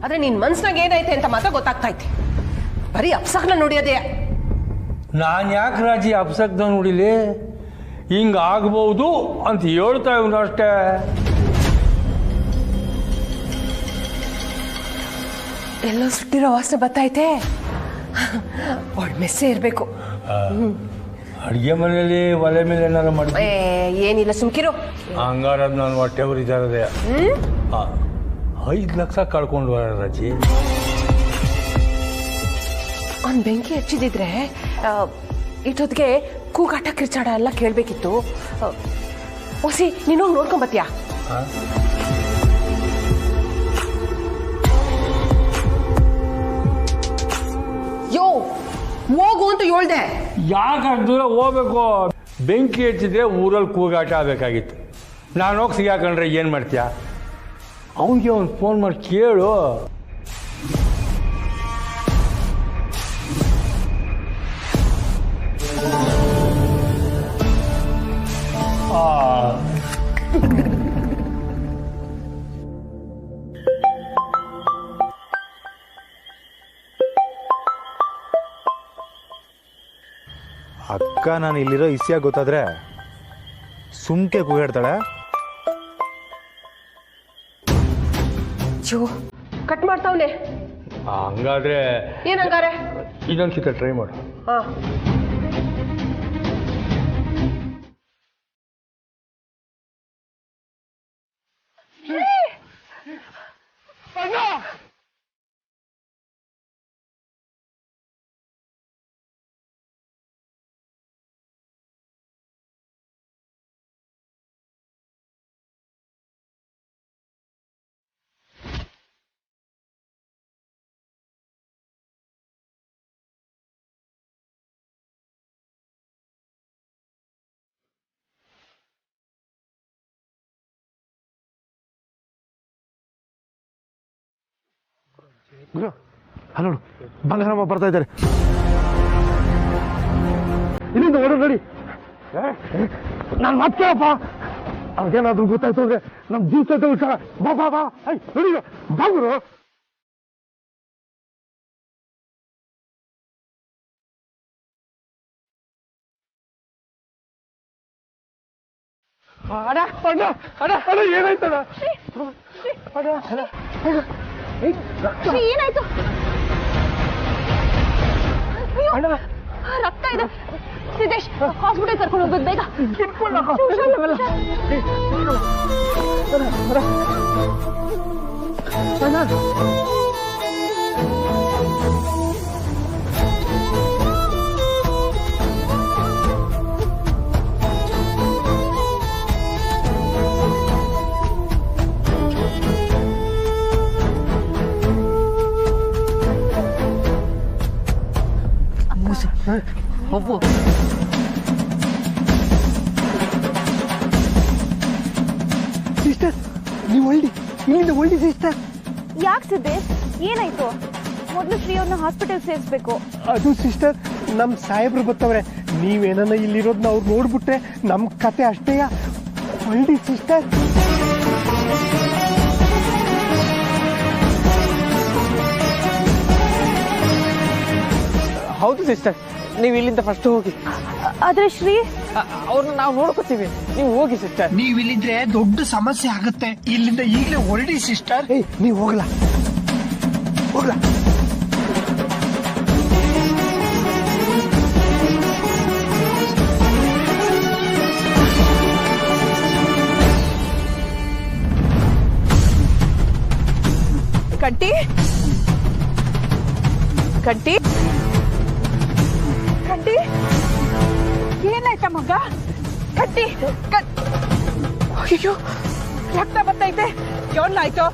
ಆದ್ರೆ ನಿನ್ ಮನ್ಸ್ನಾಗ ಏನೈತೆ ಅಂತ ಮಾತ್ರ ಗೊತ್ತಾಗ್ತೈತಿ. ಬರೀ ಅಪ್ಸಕ್ನ ನೋಡಿಯೋದೇ. ನಾನು ಯಾಕೆ ರಾಜಿ ಅಪ್ಸಕ್ನ ನೋಡಿಲಿ? ಹಿಂಗೆ ಆಗ್ಬೋದು ಅಂತ ಹೇಳ್ತಾ ಇವ್ನು ಅಷ್ಟೇ. ಎಲ್ಲೋ ಸುಟ್ಟಿರೋ ವಾಸನೆ ಬತ್ತೈತೆ. ಅವಳ ಮೆಸ್ಸೆ ಇರಬೇಕು. ಅಡುಗೆ ಮನೆಯಲ್ಲಿ ಒಲೆ ಮೇಲೆ ಏನಾರು ಮಾಡಿ ಏನಿಲ್ಲ, ಸುಮ್ಕಿರು. ಹಂಗಾರ ನಾನು ಹೊಟ್ಟೆ ಉರಿತಾರದೆ. 5 ಲಕ್ಷ ಕಳ್ಕೊಂಡು ರಾಜಿ. ಅವ್ನು ಬೆಂಕಿ ಹಚ್ಚಿದಿದ್ರೆ ಇಷ್ಟೊತ್ತಿಗೆ ಕೂಗಾಟ ಕಿರ್ಚಾಡ ಎಲ್ಲ ಕೇಳಬೇಕಿತ್ತು. ಹೊಸಿ ನೀನು ನೋಡ್ಕೊಂಬತ್ತೀಯಾ? ಯೋ ಹೋಗು ಅಂತ ಹೇಳ್ದೆ. ಯಾಕೆ ದೂರ ಹೋಗ್ಬೇಕು? ಬೆಂಕಿ ಹಚ್ಚಿದ್ರೆ ಊರಲ್ಲಿ ಕೂಗಾಟ ಆಗಬೇಕಾಗಿತ್ತು. ನಾನು ಹೋಗಿ ಸಿಗಾಕೊಂಡ್ರೆ ಏನು ಮಾಡ್ತೀಯ? ಅವನಿಗೆ ಅವ್ನು ಫೋನ್ ಮಾಡಿ ಕೇಳು. ಅಕ್ಕ ನಾನು ಇಲ್ಲಿರೋ ಇಸಿಯಾಗಿ ಗೊತ್ತಾದ್ರೆ ಸುಮ್ಕೆ ಕೂಗಾಡ್ತಾಳೆ. ಜೋ ಕಟ್ ಮಾಡ್ತಾವನೆ. ಹಂಗಾದ್ರೆ ಏನಂಗಾರೆ ಇನ್ನೊಂದ್ಕಿತ ಟ್ರೈ ಮಾಡು. ಹಾಂ ಹಲೋ, ಬಂಗಾರಮ್ಮ ಬರ್ತಾ ಇದ್ದಾರೆ. ಇಲ್ಲಿಂದ ಹೊರ ನಡಿ. ನಾನು ಮಾತ್ಕೇಳಪ್ಪ. ಅವ್ರಿಗೇನಾದ್ರೂ ಗೊತ್ತಾಯ್ತು ಅಂದ್ರೆ ನಮ್ ಜೀವ ಉತ್ಸಾಹ. ಬಾ ಬಾ ಬಾ ನೋಡಿ ಬಾಗುರು. ಅಣ್ಣ ಅಣ್ಣ ಅಣ್ಣ ಅಣ್ಣ ಏನಾಯ್ತಣ್ಣ? ಅಣ್ಣ ಅಣ್ಣ ಏನಾಯ್ತು? ಅಣ್ಣ ರಕ್ತ ಇದೆ. ಸಿದ್ದೇಶ್ ಹಾಸ್ಪಿಟಲ್ ಕರ್ಕೊಂಡು ಹೋಗ್ಬೇಕು ಬೇಗ. ಹೋಗು. ಸಿಸ್ಟರ್ ನೀವು ಒಳ್ಳಿ ಇಲ್ಲಿಂದ ಒಳ್ಳಿ ಸಿಸ್ಟರ್. ಯಾಕೆ ಸಿದ್ದೇಶ್ ಏನಾಯ್ತು? ಮೊದಲು ಶ್ರೀ ಅವ್ರನ್ನ ಹಾಸ್ಪಿಟಲ್ ಸೇರಿಸ್ಬೇಕು. ಅದು ಸಿಸ್ಟರ್ ನಮ್ ಸಾಹೇಬ್ರು ಬರ್ತಾವ್ರೆ. ನೀವೇನ ಇಲ್ಲಿರೋದನ್ನ ಅವ್ರು ನೋಡ್ಬಿಟ್ರೆ ನಮ್ ಕತೆ ಅಷ್ಟೇಯ. ಒಳ್ಳಿ ಸಿಸ್ಟರ್. ಹೌದು ಸಿಸ್ಟರ್, ನೀವು ಇಲ್ಲಿಂದ ಫಸ್ಟ್ ಹೋಗಿ. ಆದ್ರೆ ಶ್ರೀ ಅವ್ರನ್ನ ನಾವು ನೋಡ್ಕೋತೀವಿ, ನೀವು ಹೋಗಿ ಸಿಸ್ಟರ್. ನೀವ್ ಇಲ್ಲಿದ್ರೆ ದೊಡ್ಡ ಸಮಸ್ಯೆ ಆಗುತ್ತೆ. ಇಲ್ಲಿಂದ ಈಗಲೇ ಹೊರಡಿ ಸಿಸ್ಟರ್. ನೀವು ಹೋಗ್ಲಾ ಹೋಗ್ಲಾ. ಕಟ್ಟಿ ಕಟ್ಟಿ ಕಟ್ಟಿ ಏನಾಯ್ತ ಮಗ? ಕಟ್ಟಿ ಅಯ್ಯೋ ರಕ್ತ ಬರ್ತೈತೆ. ಏನಾಯ್ತು?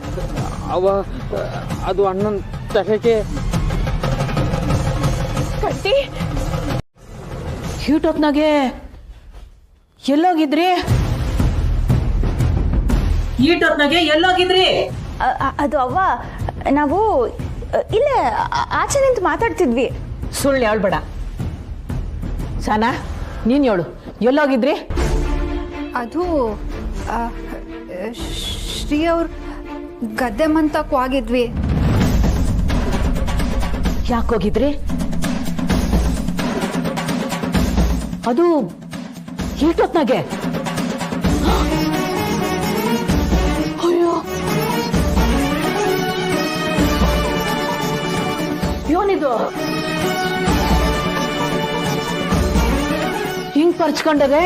ಅದು ಅಣ್ಣನ ತಲೆಗೆ. ಕಟ್ಟಿ ಹೀಟೊತ್ನಾಗೆ ಎಲ್ಲೋಗಿದ್ರಿ? ಹೀಟೊತ್ನಾಗೆ ಎಲ್ಲೋಗಿದ್ರಿ? ಅದು ಅವ್ವ ನಾವು ಇಲ್ಲೇ ಆಚೆ ನಿಂತು ಮಾತಾಡ್ತಿದ್ವಿ. ಸುಳ್ಳು ಹೇಳ್ಬೇಡ ಸಾನಾ, ನೀನ್ ಹೇಳು ಎಲ್ಲೋಗಿದ್ರಿ? ಅದು ಶ್ರೀ ಅವ್ರ ಗದ್ದೆ ಮಂತಕ್ಕೆ ಹೋಗಿದ್ವಿ. ಯಾಕೋಗಿದ್ರಿ? ಅದು ಈಟೊತ್ನಾಗೆ? ಅಯ್ಯೋ, ಯೋನಿದು ಹಿಂಗ್ ಪರ್ಚ್ಕೊಂಡದೆ?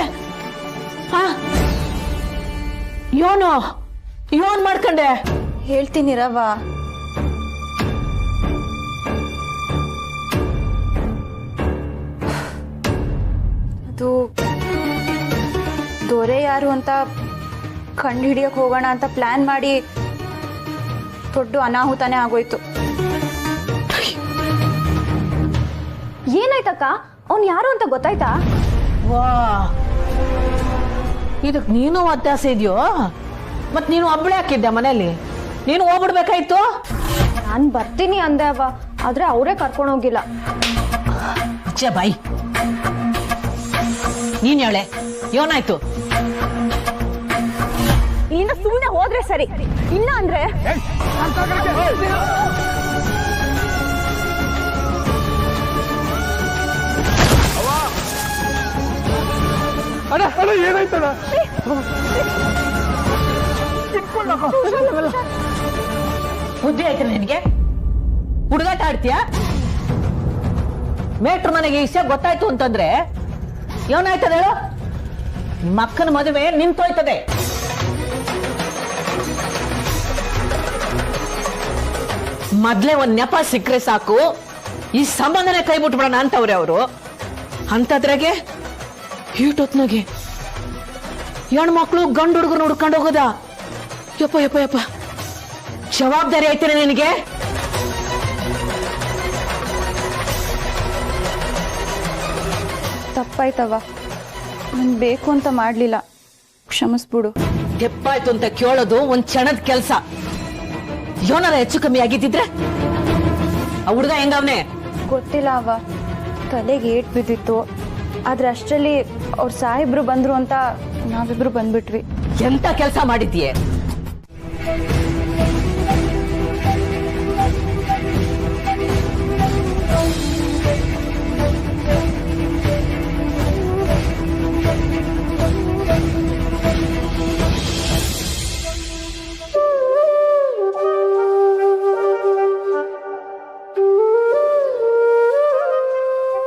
ಯೋನ್ ಮಾಡ್ಕೊಂಡೆ? ಹೇಳ್ತೀನಿ ರವ. ಅದು ದೊರೆ ಯಾರು ಅಂತ ಕಂಡು ಹಿಡಿಯಕ್ ಹೋಗೋಣ ಅಂತ ಪ್ಲಾನ್ ಮಾಡಿ ದೊಡ್ಡ ಅನಾಹುತನೇ ಆಗೋಯ್ತು. ಏನಾಯ್ತಕ್ಕ? ಅವ್ನು ಯಾರು ಅಂತ ಗೊತ್ತಾಯ್ತಾ? ವಾ, ಇದಕ್ ನೀನು ವ್ಯತ್ಯಾಸ ಇದೆಯೋ? ಮತ್ ನೀನು ಒಬ್ಬಳೆ ಹಾಕಿದ್ದೆ ಮನೇಲಿ? ನೀನು ಹೋಗ್ಬಿಡ್ಬೇಕಾಯ್ತು. ನಾನ್ ಬರ್ತೀನಿ ಅಂದೆ ಅವ್ವ, ಆದ್ರೆ ಅವರೇ ಕರ್ಕೊಂಡು ಹೋಗಿಲ್ಲ. ಬಾಯ್, ನೀನ್ ಹೇಳೆ, ಏನಾಯ್ತು? ಇಲ್ಲಿಂದ ಸುಮ್ಮನೆ ಹೋದ್ರೆ ಸರಿ, ಇಲ್ಲ ಅಂದ್ರೆ ಅಣ್ಣ ಅಣ್ಣ ಏನಾಯ್ತಣ್ಣ? ಬುದ್ಧಿ ಆಯ್ತು ನಿನಗೆ? ಹುಡುಗಾಟ ಆಡ್ತೀಯ? ಮೇಟ್ರು ಮನೆಗೆ ಈ ವಿಷಯ ಗೊತ್ತಾಯ್ತು ಅಂತಂದ್ರೆ ಏನಾಯ್ತದೆ ಹೇಳು? ನಿಮ್ಮ ಅಕ್ಕನ ಮದುವೆ ನಿಂತೋಯ್ತದೆ. ಮೊದ್ಲೇ ಒಂದ್ ನೆಪ ಸಿಕ್ಕರೆ ಸಾಕು, ಈ ಸಂಬಂಧನೇ ಕೈ ಬಿಟ್ಬಿಡೋಣ ಅಂತವ್ರೆ ಅವರು. ಅಂತದ್ರಾಗೆ ಈಟೊತ್ನಾಗೆ ಹೆಣ್ಮಕ್ಳು ಗಂಡು ಹುಡುಗರು ಹುಡ್ಕೊಂಡು ಹೋಗೋದ? ಯಪ್ಪ ಯಪ್ಪ ಯಪ್ಪ, ಜವಾಬ್ದಾರಿ ಆಯ್ತೀರ ನಿನಗೆ? ತಪ್ಪಾಯ್ತವ, ನನ್ ಬೇಕು ಅಂತ ಮಾಡ್ಲಿಲ್ಲ, ಕ್ಷಮಿಸ್ಬಿಡು. ತೆಪ್ಪಾಯ್ತು ಅಂತ ಕೇಳೋದು ಒಂದ್ ಕ್ಷಣದ ಕೆಲ್ಸ. ಏನಾರ ಹೆಚ್ಚು ಕಮ್ಮಿ ಆಗಿದ್ದಿದ್ರೆ ಆ ಹುಡುಗ ಹೆಂಗವ್ನೆ? ಗೊತ್ತಿಲ್ಲ ಅವ, ತಲೆಗೆ ಏಟ್ ಬಿದ್ದಿತ್ತು. ಆದ್ರೆ ಅಷ್ಟರಲ್ಲಿ ಅವ್ರ ಸಾಹೇಬ್ರು ಬಂದ್ರು ಅಂತ ನಾವಿಬ್ರು ಬಂದ್ಬಿಟ್ವಿ. ಎಂತ ಕೆಲಸ ಮಾಡಿದ್ದೀಯೆ?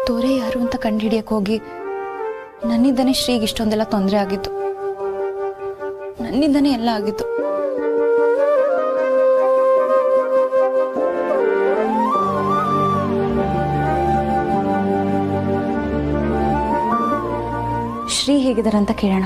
ದೊರೆ ಯಾರು ಅಂತ ಕಂಡುಹಿಡಿಯಕ್ ಹೋಗಿ ನನ್ನಿಂದನೇ ಶ್ರೀಗೆ ಇಷ್ಟೊಂದೆಲ್ಲ ತೊಂದರೆ ಆಗಿತ್ತು. ನನ್ನಿಂದನೇ ಎಲ್ಲ ಆಗಿತ್ತು. ಶ್ರೀ ಹೇಗಿದಾರಂತ ಕೇಳೋಣ.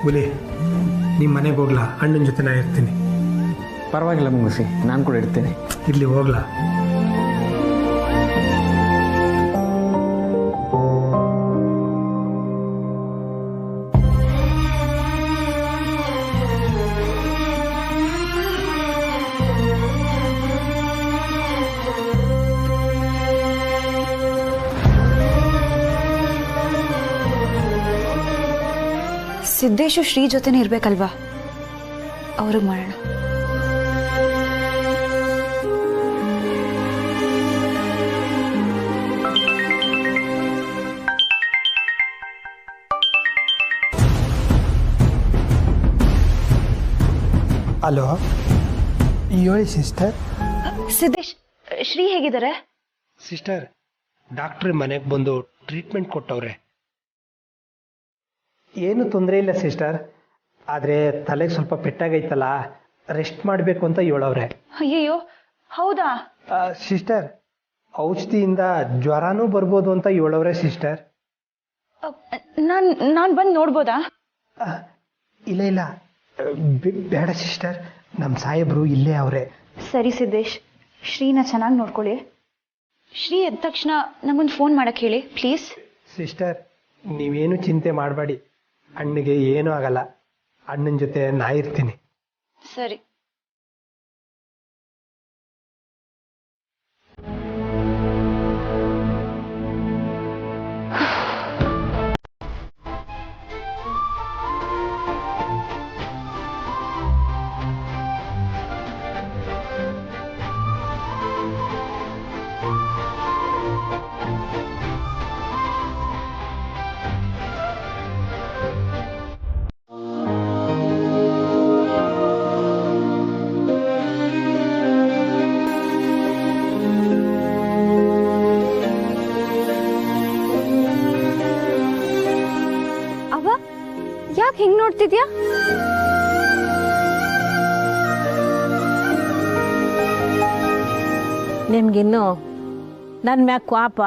ಹುಲಿ, ನಿಮ್ಮ ಮನೆಗೆ ಹೋಗ್ಲಾ? ಅಣ್ಣನ ಜೊತೆ ನಾ ಇರ್ತೀನಿ. ಪರವಾಗಿಲ್ಲ ಮುಂಗುಸಿ, ನಾನು ಕೂಡ ಇಡ್ತೇನೆ. ಇರ್ಲಿ, ಹೋಗ್ಲಾ? ಸಿದ್ದೇಶು ಶ್ರೀ ಜೊತೆನೇ ಇರ್ಬೇಕಲ್ವಾ? ಅವ್ರಿಗೆ ಮಾಡೋಣ. ಹಲೋ, ಹೇಳಿ ಸಿಸ್ಟರ್. ಸಿದ್ದೇಶ್, ಶ್ರೀ ಹೇಗಿದ್ದಾರೆ? ಸಿಸ್ಟರ್, ಡಾಕ್ಟ್ರ್ ಮನೆಗೆ ಬಂದು ಟ್ರೀಟ್ಮೆಂಟ್ ಕೊಟ್ಟವ್ರೆ. ಏನು ತೊಂದರೆ ಇಲ್ಲ ಸಿಸ್ಟರ್, ಆದರೆ ತಲೆಗೆ ಸ್ವಲ್ಪ ಪೆಟ್ಟಾಗೈತಲ್ಲ, ರೆಸ್ಟ್ ಮಾಡಬೇಕು ಅಂತ ಹೇಳವ್ರೆ. ಅಯ್ಯಯ್ಯೋ, ಹೌದಾ? ಸಿಸ್ಟರ್, ಔಷಧಿಯಿಂದ ಜ್ವರನೂ ಬರ್ಬೋದು ಅಂತ ಹೇಳವ್ರೆ ಸಿಸ್ಟರ್. ನಾನು ಬಂದು ನೋಡ್ಬೋದಾ? ಇಲ್ಲ ಇಲ್ಲ, ಬೇಡ ಸಿಸ್ಟರ್, ನಮ್ಮ ಸಾಹೇಬ್ರು ಇಲ್ಲೇ ಅವರೇ. ಸರಿ ಸಿದ್ದೇಶ್, ಶ್ರೀನ ಚೆನ್ನಾಗಿ ನೋಡ್ಕೊಳ್ಳಿ. ಶ್ರೀ ಎದ್ದ ತಕ್ಷಣ ನಮಗೊಂದು ಫೋನ್ ಮಾಡಕ್ಕೆ ಹೇಳಿ ಪ್ಲೀಸ್. ಸಿಸ್ಟರ್, ನೀವೇನು ಚಿಂತೆ ಮಾಡಬೇಡಿ, ಅಣ್ಣಗೆ ಏನೂ ಆಗಲ್ಲ. ಅಣ್ಣನ ಜೊತೆ ನಾ ಇರ್ತೀನಿ. ಸರಿ. ಅವ ಯಾಕೆ ಹಿಂಗ್ ನೋಡ್ತಿದ್ಯಾ? ನಿಮ್ಗಿನ್ನು ನನ್ನ ಮ್ಯಾಗ ಕ್ವಾಪ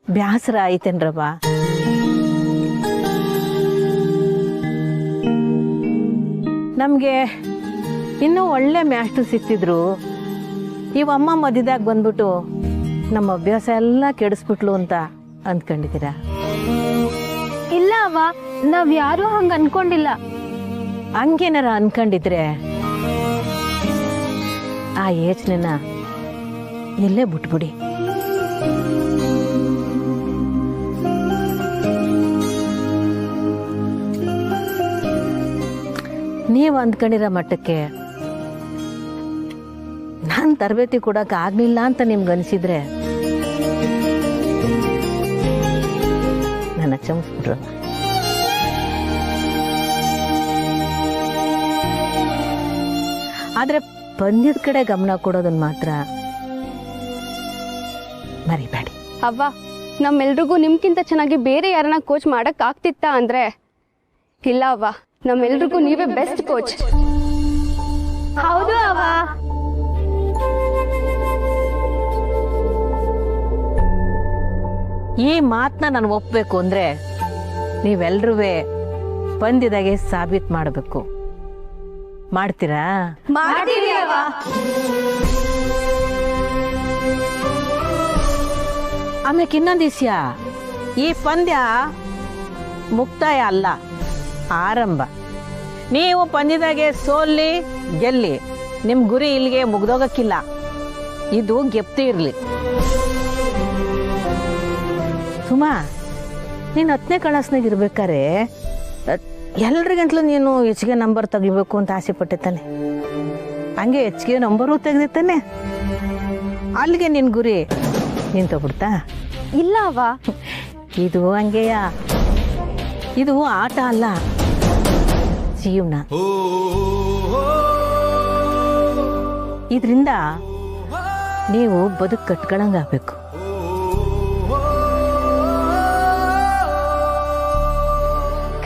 ಬ್ಯಾಸರ ಐತೇನ್ರವ? ನಮಗೆ ಇನ್ನೂ ಒಳ್ಳೆ ಮ್ಯಾಸ್ಟ್ರು ಸಿಕ್ತಿದ್ರು. ಇವಮ್ಮ ಮಧ್ಯದಾಗ ಬಂದ್ಬಿಟ್ಟು ನಮ್ಮ ಅಭ್ಯಾಸ ಎಲ್ಲ ಕೆಡಿಸ್ಬಿಟ್ಲು ಅಂತ ಅಂದ್ಕೊಂಡಿದ್ದೀರಾ? ಇಲ್ಲ ಅವ, ನಾವ್ ಯಾರು ಹಂಗ ಅನ್ಕೊಂಡಿಲ್ಲ. ಹಂಗೇನಾರ ಅನ್ಕೊಂಡಿದ್ರೆ ಆ ಯೋಚನೆನ ಇಲ್ಲೇ ಬಿಟ್ಬಿಡಿ. ನೀವು ಅಂದ್ಕೊಂಡಿರೋ ಮಟ್ಟಕ್ಕೆ ನಾನು ತರಬೇತಿ ಕೊಡಕ್ಕೆ ಆಗ್ಲಿಲ್ಲ ಅಂತ ನಿಮ್ಗೆ ಅನಿಸಿದ್ರೆ ನನ್ನ ಕ್ಷಮಿಸ್ಬಿಟ್ರು. ಆದ್ರೆ ಪಂದ್ಯದ ಕಡೆ ಗಮನ ಕೊಡೋದನ್ನ ಮಾತ್ರ ಮರಿಬೇಡಿ. ಅವ್ವ, ನಮ್ಮೆಲ್ರಿಗೂ ನಿಮ್ಗಿಂತ ಚೆನ್ನಾಗಿ ಬೇರೆ ಯಾರನ್ನ ಕೋಚ್ ಮಾಡಕ್ ಆಗ್ತಿತ್ತ ಅಂದ್ರೆ ಇಲ್ಲ ಅವ್ವ, ನಮ್ಮೆಲ್ರಿಗೂ ನೀವೇ ಬೆಸ್ಟ್ ಕೋಚ್. ಹೌದು ಅವ್ವ. ಈ ಮಾತನ್ನ ನಾನು ಒಪ್ಬೇಕು ಅಂದ್ರೆ ನೀವೆಲ್ರೂ ಪಂದ್ಯದಾಗೆ ಸಾಬೀತ್ ಮಾಡಬೇಕು. ಮಾಡ್ತೀರಾ? ಮಾಡ್ತೀವಿ ಅವ್ವ. ಆಮೇಲೆ ಇನ್ನೊಂದು ವಿಷಯ, ಈ ಪಂದ್ಯ ಮುಕ್ತಾಯ ಅಲ್ಲ, ಆರಂಭ. ನೀವು ಪಂದ್ಯದಾಗೆ ಸೋಲ್ಲಿ ಗೆಲ್ಲಿ, ನಿಮ್ಮ ಗುರಿ ಇಲ್ಲಿಗೆ ಮುಗ್ದೋಗಕ್ಕಿಲ್ಲ. ಇದು ಗೆಪ್ತಿ ಇರಲಿ. ಸುಮಾ, ನೀನು 10ನೇ ಕ್ಲಾಸ್ನಾಗ ಇರ್ಬೇಕಾರೆ ಎಲ್ರಿಗಂತಲೂ ನೀನು ಹೆಚ್ಚಿಗೆ ನಂಬರ್ ತೆಗಿಬೇಕು ಅಂತ ಆಸೆ ಪಟ್ಟಿರ್ತಾನೆ. ಹಂಗೆ ಹೆಚ್ಚಿಗೆ ನಂಬರು ತೆಗೆದಿರ್ತಾನೆ. ಅಲ್ಲಿಗೆ ನಿನ್ನ ಗುರಿ ನಿಂತೋಗ್ಬಿಡ್ತಾ? ಇಲ್ಲ ಅವ್ವ, ಇದು ಹಂಗೆಯ. ಇದು ಆಟ ಅಲ್ಲ, ಜೀವನ. ಇದರಿಂದ ನೀವು ಬದುಕು ಕಟ್ಕೊಳಂಗಾಗಬೇಕು.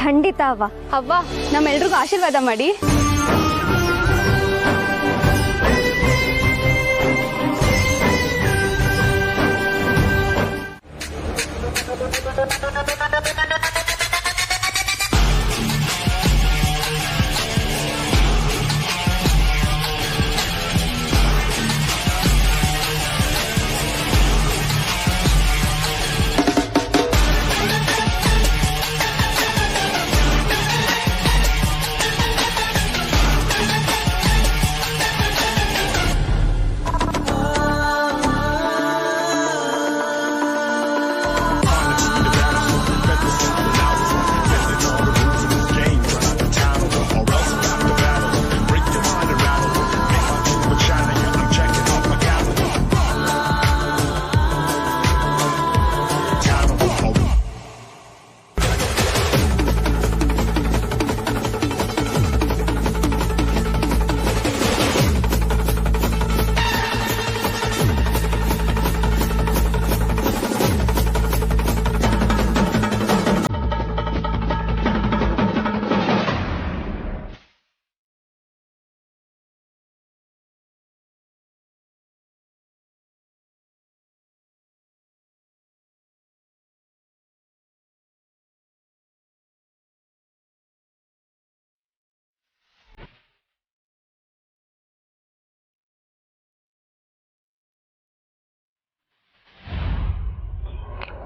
ಖಂಡಿತ ಅವ್ವ. ಅವ್ವ, ನಮ್ಮೆಲ್ರಿಗೂ ಆಶೀರ್ವಾದ ಮಾಡಿ.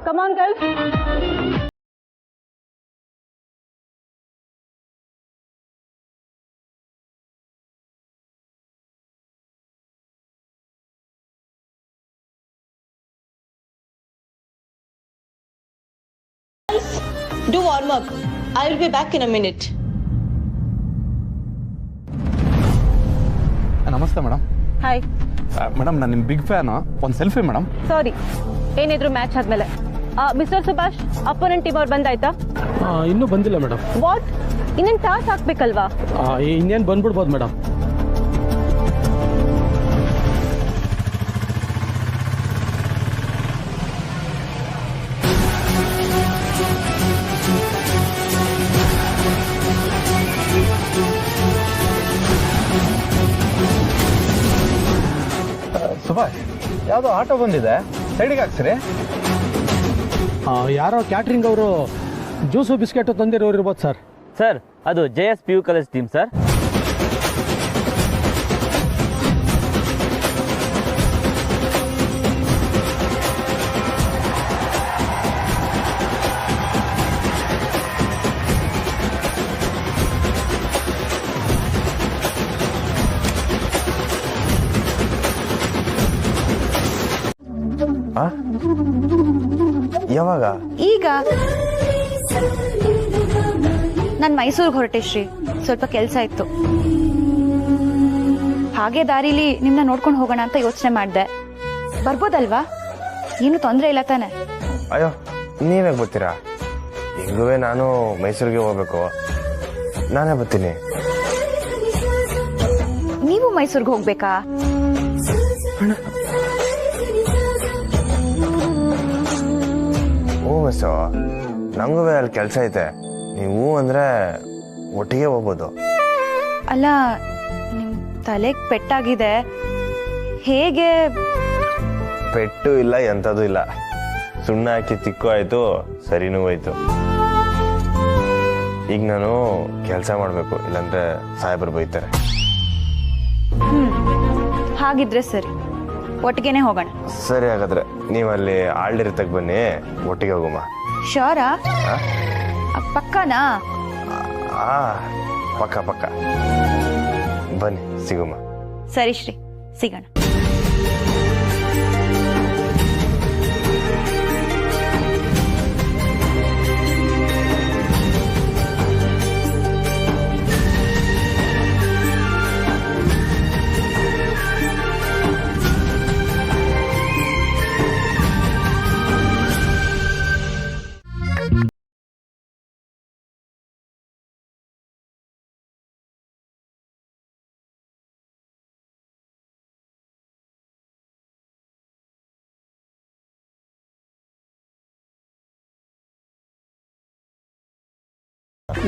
Come on, girls. Do warm up. I will be back in a minute. ನಮಸ್ತೆ ಮೇಡಮ್. ಹಾಯ್. ಮೇಡಮ್ ನಾನು ನಿಮ್ಮ ಬಿಗ್ ಫ್ಯಾನು. ಒಂದು ಸೆಲ್ಫಿ ಮೇಡಮ್. ಸಾರಿ, ಏನಿದ್ರು ಮ್ಯಾಚ್ ಆದ್ಮೇಲೆ. ಮಿಸ್ಟರ್ ಸುಭಾಷ್, ಅಪೋನೆಂಟ್ ಟೀಮ್ ಅವ್ರು ಬಂದಾಯ್ತಾ? ಇನ್ನೂ ಬಂದಿಲ್ಲ ಮೇಡಮ್. ವಾಟ್? ಇನ್ನೇನು ಟಾಸ್ ಹಾಕ್ಬೇಕಲ್ವಾ? ಇನ್ನೇನು ಬಂದ್ಬಿಡ್ಬೋದು ಮೇಡಮ್. ಸುಭಾಷ್, ಯಾವುದೋ ಆಟೋ ಬಂದಿದೆ, ಸೈಡಿಗೆ ಹಾಕ್ಸಿರಿ. ಯಾರೋ ಕ್ಯಾಟ್ರಿಂಗ್ ಅವರು ಜ್ಯೂಸು ಬಿಸ್ಕೆಟು ತಂದಿರೋರು ಇರ್ಬೋದು ಸರ್. ಸರ್, ಅದು JSPU ಕಾಲೇಜ್ ಟೀಮ್ ಸರ್. ಯಾವಾಗ? ಈಗ ನಾನು ಮೈಸೂರಿಗೆ ಹೊರಟೆ ಶ್ರೀ, ಸ್ವಲ್ಪ ಕೆಲಸ ಇತ್ತು. ಹಾಗೆ ದಾರಿಲಿ ನಿಮ್ಮನ್ನ ನೋಡ್ಕೊಂಡು ಹೋಗೋಣ ಅಂತ ಯೋಚನೆ ಮಾಡಿದೆ. ಬರ್ಬೋದಲ್ವಾ? ಏನು ತೊಂದರೆ ಇಲ್ಲ ತಾನೆ? ಅಯ್ಯೋ, ನೀವೇ ಬರ್ತೀರಾ? ಹೆಂಗೂ ನಾನು ಮೈಸೂರಿಗೆ ಹೋಗ್ಬೇಕು, ನಾನೇ ಬರ್ತೀನಿ. ನೀವು ಮೈಸೂರಿಗೆ ಹೋಗ್ಬೇಕಾ? ಹ್ಞೂ ಮಿಸ್ಸು, ನಂಗೂ ಅಲ್ಲಿ ಕೆಲಸ ಐತೆ. ನೀವು ಅಂದ್ರೆ ಒಟ್ಟಿಗೆ ಹೋಗ್ಬೋದು. ಅಲ್ಲ, ನಿಮ್ ತಲೆಗೆ ಪೆಟ್ಟಾಗಿದೆ, ಹೇಗೆ? ಪೆಟ್ಟು ಇಲ್ಲ, ಎಂಥದ್ದು ಇಲ್ಲ. ಸುಣ್ಣ ಹಾಕಿ ತಿಕ್ಕು ಆಯ್ತು, ಸರಿನೂ ಹೋಯ್ತು. ಈಗ ನಾನು ಕೆಲಸ ಮಾಡಬೇಕು, ಇಲ್ಲಾಂದ್ರೆ ಸಾಹೇಬರು ಬೈತಾರೆ. ಹಾಗಿದ್ರೆ ಸರಿ, ಒಟ್ಟಿಗೆನೆ ಹೋಗೋಣ. ಸರಿ, ಹಾಗಾದ್ರೆ ನೀವಲ್ಲಿ ಆಲ್ಡಿರ್ತಕ್ಕೆ ಬನ್ನಿ, ಒಟ್ಟಿಗೆ ಹೋಗುಮ್ಮ. ಶೋರಾ? ಪಕ್ಕನಾ? ಪಕ್ಕ ಪಕ್ಕ. ಬನ್ನಿ, ಸಿಗುಮ್ಮ. ಸರಿ ಶ್ರೀ, ಸಿಗೋಣ.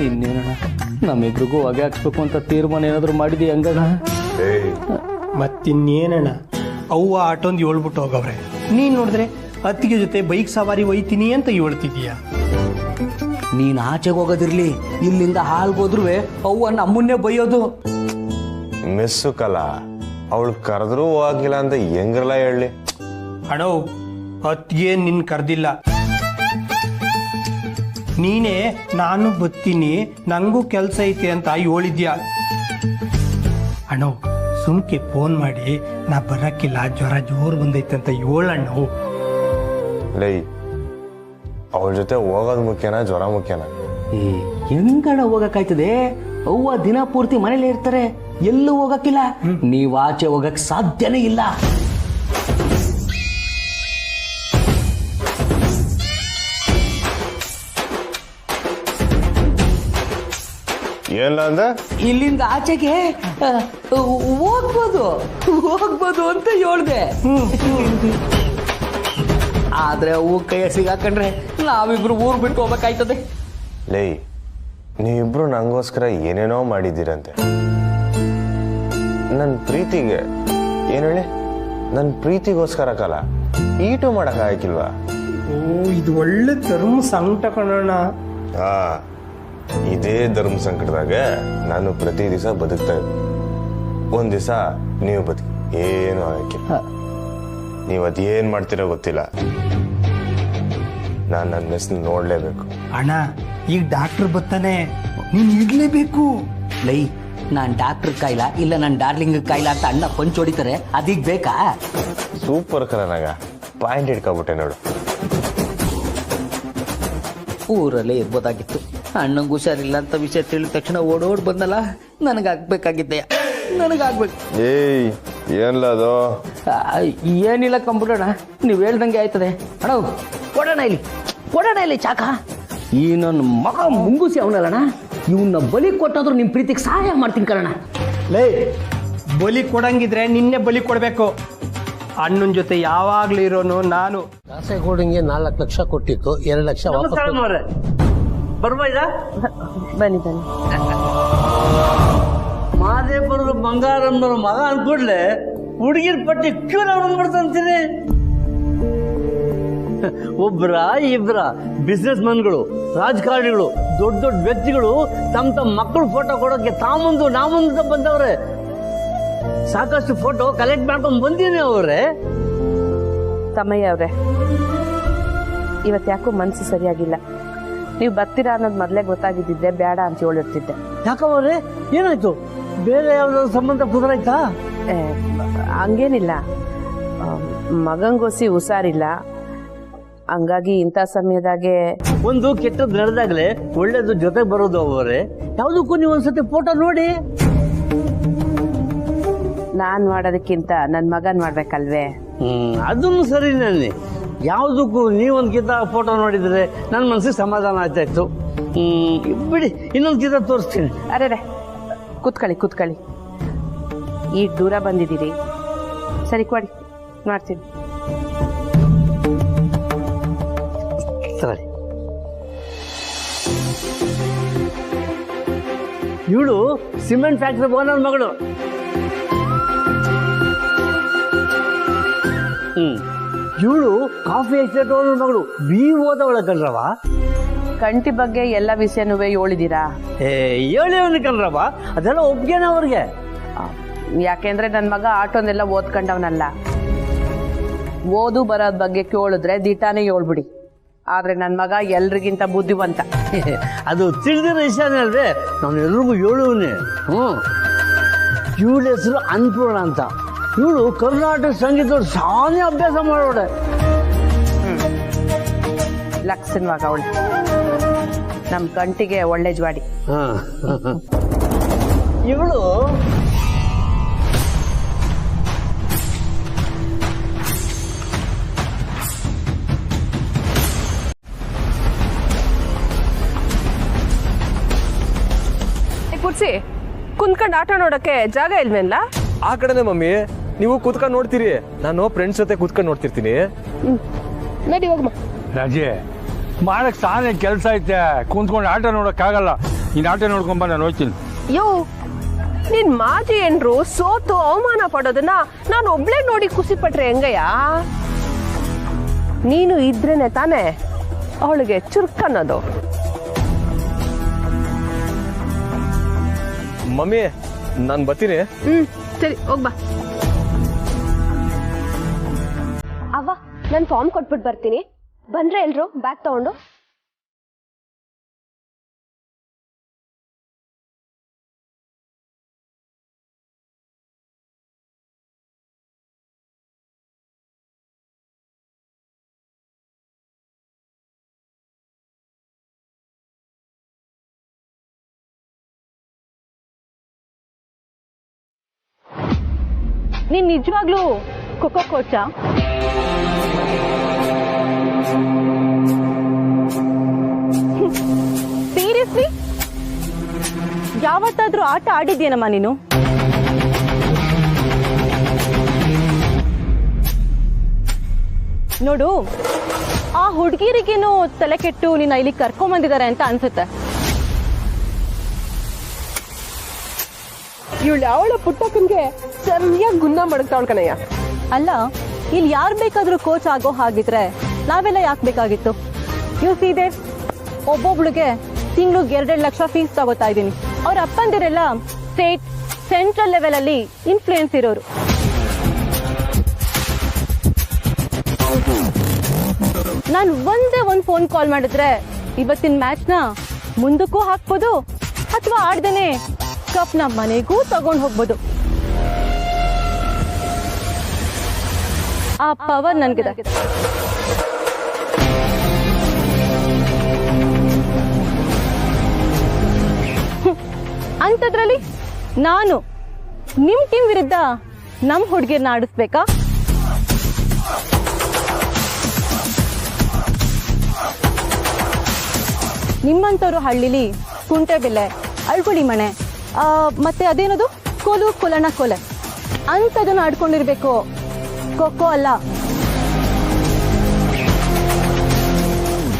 ಇನ್ನೇನಣ್ಣ, ನಮ್ಮಿಬ್ರಿಗೂ ಹೊಗೆ ಹಾಕ್ಸ್ಬೇಕು ಅಂತ ತೀರ್ಮಾನ ಏನಾದ್ರು ಮಾಡಿದಿ ಹಂಗಣ? ಮತ್ತಿನ್ನೇನಣ್ಣ, ಅವ್ವ ಆಟೊಂದು ಹೇಳ್ಬಿಟ್ಟು ಹೋಗವ್ರೆ. ನೀನ್ ನೋಡಿದ್ರೆ ಅತ್ತಿಗೆ ಜೊತೆ ಬೈಕ್ ಸವಾರಿ ಒಯ್ತೀನಿ ಅಂತ ಹೇಳ್ತಿದೀಯ. ನೀನ್ ಆಚೆಗೆ ಹೋಗೋದಿರ್ಲಿ, ಇಲ್ಲಿಂದ ಹಾಲ್ಗೋದ್ರು ಅವ್ವ ನಮ್ಮನ್ನೇ ಬೈಯೋದು. ಮಿಸ್ಸು ಕಲ, ಅವಳು ಕರೆದ್ರೂ ಹೋಗಿಲ್ಲ ಅಂತ ಹೆಂಗ್ರಲ್ಲ ಹೇಳಿ. ಅಣ್ಣೋ, ಅತ್ತಿಗೆ ನಿನ್ ಕರ್ದಿಲ್ಲ, ನೀನೇ ನಾನು ಬತ್ತೀನಿ, ನಂಗೂ ಕೆಲಸ ಐತೆ ಅಂತ ಹೇಳಿದ್ಯಾ. ಅಣ್ಣೋ, ಸುಮ್ಕೆ ಫೋನ್ ಮಾಡಿ ನಾ ಬರಕ್ಕಿಲ್ಲ, ಜ್ವರ ಜೋರು ಬಂದೈತೆ ಅಂತ ಹೇಳಣ್ಣು. ಲೈ, ಅವಳ ಜೊತೆ ಹೋಗೋದು ಮುಖ್ಯನಾ ಜ್ವರ ಮುಖ್ಯನಾ? ಹೆಂಗಣ ಹೋಗಕ್ಕಾಯ್ತದೆ? ಅವ್ವ ದಿನ ಪೂರ್ತಿ ಮನೇಲಿ ಇರ್ತಾರೆ, ಎಲ್ಲೂ ಹೋಗಕ್ಕಿಲ್ಲ. ನೀವ್ ಆಚೆ ಹೋಗಕ್ ಸಾಧ್ಯನೇ ಇಲ್ಲ. ಏನಿಲ್ಲ ಅಂದ? ಇಲ್ಲಿಂದ ಆಚೆಗೆ ಹೋಗ್ಬೋದು ಅಂತ ಹೇಳ್ದೆ. ಆದ್ರೆ ಅವು ಕೈಯ ಸಿಗಾಕೊಂಡ್ರೆ ನಾವಿಬ್ರು ಊರ್ ಬಿಟ್ಟು ಹೋಗ್ಬೇಕಾಯ್ತದೆ. ಲೈ, ನೀವಿಬ್ರು ನಂಗೋಸ್ಕರ ಏನೇನೋ ಮಾಡಿದ್ದೀರಂತೆ. ನನ್ನ ಪ್ರೀತಿಗೆ ಏನ್ ಹೇಳಿ, ನನ್ನ ಪ್ರೀತಿಗೋಸ್ಕರ ಕಾಲ ಈಟು ಮಾಡಕ್ ಆಗಿಲ್ವಾ? ಓ, ಇದು ಒಳ್ಳೆ ಧರ್ಮ ಸಂಕಟ ಕಣಣ್ಣ. ಇದೇ ಧರ್ಮ ಸಂಕಟದಾಗ ನಾನು ಪ್ರತಿ ದಿವಸ ಬದುಕ್ತಾ ಇದ್ದೆ. ಒಂದ್ ದಿವಸ ನೀವು ಬದುಕಿ ಏನು ಆಗಕ್ಕಿಲ್ಲ. ನೀವು ಅದೇನ್ ಮಾಡ್ತೀರೋ ಗೊತ್ತಿಲ್ಲ. ನಾನು ನನ್ನ ಮಿಸ್ ನೋಡ್ಲೇಬೇಕು. ಅಣ್ಣ, ಈಗ ಡಾಕ್ಟರ್ ಬರ್ತಾನೆ, ನೀನ್ ಇಡ್ಲೇಬೇಕು. ಲೈ, ನಾನ್ ಡಾಕ್ಟರ್ ಕಾಯಿಲ್ಲ, ಇಲ್ಲ ನನ್ ಡಾರ್ಲಿಂಗ್ ಕಾಯಿಲ್ಲ ಅಂತ ಅಣ್ಣ ಪಂಚ್ ಹೊಡಿತಾರೆ, ಅದೀಗ ಬೇಕಾ? ಸೂಪರ್ ಕಲನಾಗ ಪಾಯಿಂಟ್ ಇಟ್ಕೊಬಿಟ್ಟೆ ನೋಡು. ಊರಲ್ಲೇ ಇರ್ಬೋದಾಗಿತ್ತು. ಅಣ್ಣಂಗೆ ಹುಷಾರಿಲ್ಲ ಅಂತ ವಿಷಯ ತಿಳಿದ ತಕ್ಷಣ ಓಡೋಡ್ ಬಂದಲ್ಲ, ನನಗಾಗ್ಬೇಕಾಗಿದ್ದೆ, ನನಗಾಗ್ಬೇಕು. ಏಯ್ ಏನ್ಲ ಅದು? ಏನಿಲ್ಲ ಕಂಪ್ಯೂಟರ್ಣ, ನೀವು ಹೇಳ್ದಂಗೆ ಆಯ್ತದೆ. ಅಣ್ಣ ಕೊಡೋಣ ಇಲ್ಲಿ ಚಾಕ. ಈ ನನ್ನ ಮಗ ಮುಂಗುಸಿ ಅವನಲ್ಲಣ್ಣ, ಇವನ್ನ ಬಲಿ ಕೊಟ್ಟಾದ್ರೂ ನಿಮ್ಮ ಪ್ರೀತಿಗೆ ಸಹಾಯ ಮಾಡ್ತೀನಿ ಕಣ. ಲೇ, ಬಲಿ ಕೊಡಂಗಿದ್ರೆ ನಿನ್ನೆ ಬಲಿ ಕೊಡಬೇಕು. ಅಣ್ಣನ ಜೊತೆ ಯಾವಾಗ್ಲೂ ಇರೋನು ನಾನು. ಕಾಸೇಗೌಡಂಗೆ 4 ಲಕ್ಷ ಕೊಟ್ಟಿತ್ತು, 2 ಲಕ್ಷ ವಾಪಸ್. ಬರ್ಬೋದಾ? ಬನ್ನಿ ಬನ್ನಿ. ಮಾದೇಪುರದ ಬಂಗಾರಮ್ಮನವ್ರ ಮಗ ಅಂದ್ಕೊಡ್ಲೆ ಹುಡುಗಿರ ಪಟ್ಟಿ ಕ್ಯೂರ್ ಬಂದ್ಬಿಡ್ತಂತೀನಿ. ಇಬ್ರ ಬಿಸ್ನೆಸ್ ಮನ್ಗಳು, ರಾಜಕಾರಣಿಗಳು, ದೊಡ್ಡ ದೊಡ್ಡ ವ್ಯಕ್ತಿಗಳು ತಮ್ಮ ಮಕ್ಕಳು ಫೋಟೋ ಕೊಡೋಕೆ ನಾಮುಂದು ಬಂದವ್ರೆ. ಸಾಕಷ್ಟು ಫೋಟೋ ಕಲೆಕ್ಟ್ ಮಾಡ್ಕೊಂಡ್ ಬಂದೀನಿ ಅವ್ರೆ. ತಮ್ಮಯ್ಯ ಅವ್ರೆ, ಇವತ್ತು ಯಾಕೋ ಮನಸ್ಸು ಸರಿಯಾಗಿಲ್ಲ. ನೀವು ಬರ್ತೀರಾ ಅನ್ನೋದು ಮೊದಲೇ ಗೊತ್ತಾಗಿದ್ದಿದ್ದೆ, ಬೇಡ ಅಂತ ಹೇಳಿರ್ತಿದ್ದೆ. ಯಾಕವ್ರೆ, ಏನಾಯ್ತು? ಬೇರೆ ಯಾವ್ದಾದ್ರು ಸಂಬಂಧ ಕುದುರಾಯ್ತಾ? ಹಂಗೇನಿಲ್ಲ, ಮಗಂಗೋಸಿ ಹುಷಾರಿಲ್ಲ, ಹಂಗಾಗಿ ಇಂಥ ಸಮಯದಾಗೆ ಒಂದು ಕೆಟ್ಟದ್ದು ನಡೆದಾಗ್ಲೇ ಒಳ್ಳೇದು ಜೊತೆಗೆ ಬರೋದು ಅವರೇ. ಯಾವ್ದಕ್ಕೂ ನೀವು ಒಂದ್ಸತಿ ಫೋಟೋ ನೋಡಿ. ನಾನ್ ಮಾಡೋದಕ್ಕಿಂತ ನನ್ ಮಗನ್ ಮಾಡ್ಬೇಕಲ್ವೇ? ಅದನ್ನು ಸರಿ. ನಾನೇ ಯಾವ್ದಕ್ಕೂ ನೀವೊಂದ್ಕಿಂತ ಫೋಟೋ ನೋಡಿದ್ರೆ ನನ್ನ ಮನಸ್ಸಿಗೆ ಸಮಾಧಾನ ಆಯ್ತಾಯ್ತು. ಬಿಡಿ, ಇನ್ನೊಂದ್ಕಿಂತ ತೋರಿಸ್ತೀನಿ. ಅರೆ ಕೂತ್ಕೊಳ್ಳಿ. ಈಗ ದೂರ ಬಂದಿದ್ದೀರಿ, ಸರಿ ಕೊಡಿ, ಮಾಡ್ತೀನಿ. ಸರಿ. ಇವಳು ಸಿಮೆಂಟ್ ಫ್ಯಾಕ್ಟ್ರಿ ಓನರ್ ಮಗಳು. ಇವಳು ಕಾಫಿ ಎಸ್ಟೇಟ್ ಓನರ್ ಮಗಳು. ಓದವಳ ಕಣ್ರವ. ಕಂಟಿ ಬಗ್ಗೆ ಎಲ್ಲ ವಿಷಯನೂ ಹೇಳಿದೀರಾ? ಹೇಳಿ ಕಣ್ರವ, ಅದೆಲ್ಲ ಒಪ್ಗೆನ ಅವ್ರಿಗೆ. ಯಾಕೆಂದ್ರೆ ನನ್ ಮಗ ಆಟೋನೆಲ್ಲ ಓದ್ಕೊಂಡವನಲ್ಲ. ಓದು ಬರೋದ್ ಬಗ್ಗೆ ಕೇಳಿದ್ರೆ ದಿಟಾನೇ ಹೇಳ್ಬಿಡಿ. ಆದ್ರೆ ನನ್ ಮಗ ಎಲ್ರಿಗಿಂತ ಬುದ್ಧಿವಂತ. ಅದು ತಿಳಿದಿರೋ ವಿಷಯನೇ ಅಲ್ವೇ, ನಾನು ಎಲ್ರಿಗೂ ಹೇಳುವನೇ. ಇವಳ ಹೆಸರು ಅನ್ನಪೂರ್ಣ ಅಂತ. ಇವಳು ಕರ್ನಾಟಕ ಸಂಗೀತ ಸಾನೇ ಅಭ್ಯಾಸ ಮಾಡೋಳೆ. ಲಕ್ಷಣವಾಗ ಅವಳು ನಮ್ ಕಂಟಿಗೆ ಒಳ್ಳೆ ಜ್ವಾಡಿ. ಇವಳು ಕುರ್ಸಿ ಕುಂತ್ಕೊಂಡು ಆಟ ನೋಡಕ್ಕೆ ಜಾಗ ಇಲ್ವೇನ್ಲ? ಆ ಕಡೆನೆ ಮಮ್ಮಿ, ನೀವು ಕೂತ್ಕೊಂಡು ನೋಡ್ತೀರಿ, ನಾನು ಫ್ರೆಂಡ್ಸ್ ಜೊತೆ ಕೂತ್ಕೊಂಡು ನೋಡ್ತಿರ್ತೀನಿ. ನಡಿ ಹೋಗಮ್ಮ. ರಾಜೆ, ಮಾಡಕ್ ಸಾನೆ ಕೆಲಸ ಐತೆ, ಕುಂತ್ಕೊಂಡು ಆಟ ನೋಡಕ್ಕಾಗಲ್ಲ. ನೀನ್ ಆಟ ನೋಡ್ಕೊಂಬ, ನಾನು ಹೋಗ್ತೀನಿ. ಯೋ, ನಿನ್ ಮಾಜಿ ಏನ್ರು ಸೋತು ಅವಮಾನ ಪಡೋದನ್ನ ನಾನು ಒಬ್ಳೆ ನೋಡಿ ಖುಷಿ ಪಟ್ರೆ ಹೆಂಗಯ್ಯ? ನೀನು ಇದ್ರೇನೆ ತಾನೆ ಅವಳಿಗೆ ಚುರುಕನ್ನೋದು. ಮಮ್ಮಿ, ನಾನು ಬರ್ತೀನಿ. ಸರಿ, ಹೋಗ್ಬಾ. ಅವ್ವ, ನಾನು ಫಾರ್ಮ್ ಕೊಟ್ಬಿಟ್ಟು ಬರ್ತೀನಿ. ಬಂದ್ರೆ ಎಲ್ರು ಬ್ಯಾಗ್ ತಗೊಂಡು. ನೀನ್ ನಿಜವಾಗ್ಲೂ ಖೋಖೋ ಕೋಚಾ? ಸೀರಿಯಸ್ಲಿ? ಯಾವತ್ತಾದ್ರೂ ಆಟ ಆಡಿದ್ಯೇನಮ್ಮ ನೀನು? ನೋಡು, ಆ ಹುಡುಗಿರಿಗೇನು ತಲೆ ಕೆಟ್ಟು ನಿನ್ನ ಇಲ್ಲಿ ಕರ್ಕೊಂಬಂದಿದ್ದಾರೆ ಅಂತ ಅನ್ಸುತ್ತೆ. ಇವಳು ಅವಳ ಪುಟ್ಟಕ್ಕನ್ಗೆ ಸರಿಯಾಗಿ ಗುನ್ನ ಮಡಗ್ತಾವಳ ಕಣಯ್ಯ. ಅಲ್ಲ, ಇಲ್ಲಿ ಯಾರು ಬೇಕಾದ್ರೂ ಕೋಚ್ ಆಗೋ ಹಾಗಿದ್ರೆ ನಾವೆಲ್ಲ ಯಾಕೆ ಬೇಕಾಗಿತ್ತು? ಯು ಸಿ ದೇರ್, ಒಬ್ಬೊಬ್ಳಿಗೆ ತಿಂಗ್ಳಿಗೆ 2 ಲಕ್ಷ ಫೀಸ್ ತಗೋತಾ ಇದ್ದೀನಿ. ಅವ್ರ ಅಪ್ಪಂದಿರೆಲ್ಲ ಸ್ಟೇಟ್, ಸೆಂಟ್ರಲ್ ಲೆವೆಲ್ ಅಲ್ಲಿ ಇನ್ಫ್ಲೂಯೆನ್ಸ್ ಇರೋರು. ನಾನು ಒಂದೇ ಒಂದು ಫೋನ್ ಕಾಲ್ ಮಾಡಿದ್ರೆ ಇವತ್ತಿನ ಮ್ಯಾಚ್ನ ಮುಂದಕ್ಕೂ ಹಾಕ್ಬೋದು, ಅಥವಾ ಆಡ್ದೇನೆ ಕಪ್ನ ಮನೆಗೂ ತಗೊಂಡು ಹೋಗ್ಬೋದು. ಆ ಪವರ್ ನನ್ಗಿದೆ. ಅಂಥದ್ರಲ್ಲಿ ನಾನು ನಿಮ್ ಟೀಮ್ ವಿರುದ್ಧ ನಮ್ ಹುಡುಗಿರ್ನ ಆಡಿಸ್ಬೇಕಾ? ನಿಮ್ಮಂಥವ್ರು ಹಳ್ಳಿಲಿ ಕುಂಟೆಬಿಲ್ಲೆ, ಅಳ್ಗುಳಿ ಮಣೆ, ಮತ್ತೆ ಅದೇನದು ಕೋಲು ಕೊಲಣ ಕೊಲೆ ಅಂಥದನ್ನ ಆಡ್ಕೊಂಡಿರ್ಬೇಕು, ಖೋಖೋ ಅಲ್ಲ.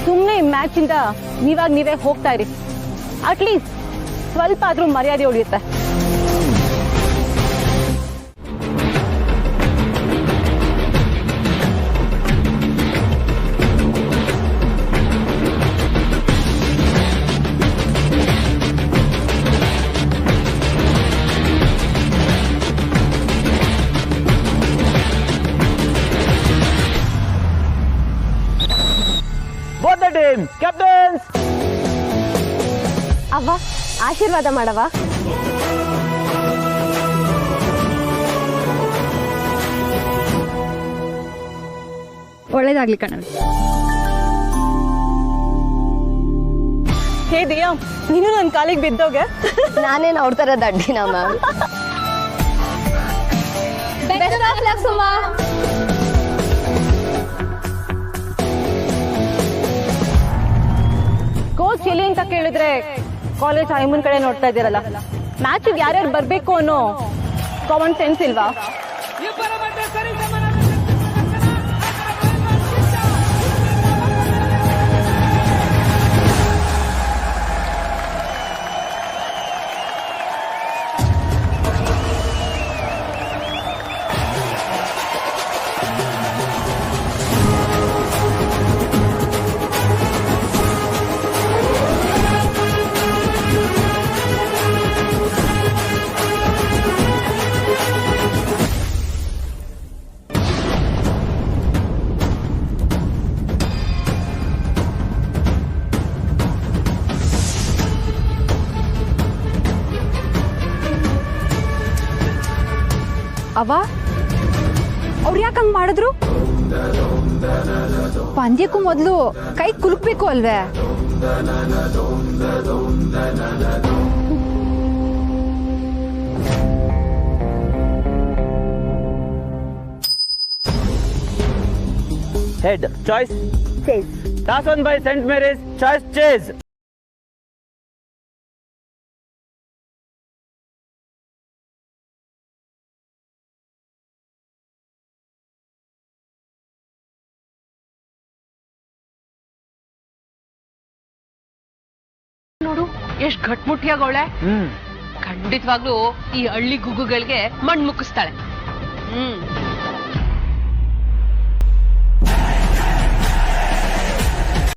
ಸುಮ್ಮನೆ ಮ್ಯಾಚಿಂದ ನೀವೇ ಹೋಗ್ತಾ ಇರಿ. ಅಟ್ಲೀಸ್ಟ್ ಸ್ವಲ್ಪ ಆದ್ರೂ ಮರ್ಯಾದೆ ಉಳಿಯುತ್ತೆ. ಕ್ಯಾಪ್ಟನ್ಸ್ ಅವ್ವ, ಆಶೀರ್ವಾದ ಮಾಡವ. ಒಳ್ಳೇದಾಗ್ಲಿ ಕಣವಿ. ಹೇ ದಿಯಾ, ನೀನು ನನ್ನ ಕಾಲಿಗೆ ಬಿದ್ದೋಗೆ. ನಾನೇನು ಅವ್ರ ಥರ ದಡ್ಡಿನ ಮ್ಯಾಮ್. ಕೋಚ್ ಎಲ್ಲಿ ಅಂತ ಕೇಳಿದ್ರೆ ಕಾಲೇಜ್ ಐಮನ್ ಕಡೆ ನೋಡ್ತಾ ಇದ್ದೀರಲ್ಲ. ಮ್ಯಾಚಿಗೆ ಯಾರ್ಯಾರು ಬರ್ಬೇಕು ಅನ್ನೋ ಕಾಮನ್ ಸೆನ್ಸ್ ಇಲ್ವಾ? ಅವ ಅವ್ರು ಯಾಕಂಗ್ ಮಾಡಿದ್ರು? ಪಂದ್ಯಕ್ಕೂ ಮೊದಲು ಕೈ ಕುಲುಕ್ಬೇಕು ಅಲ್ವೇ? Head choice chase. Toss won by saint Mary's. Choice chase. ನೋಡು ಎಷ್ಟ್ ಗಟ್ಮುಟ್ಟಿಯಾಗವಳೆ. ಖಂಡಿತವಾಗ್ಲೂ ಈ ಹಳ್ಳಿ ಗುಗ್ಗುಗಳಿಗೆ ಮಣ್ಣು ಮುಕ್ಕಿಸ್ತಾಳೆ.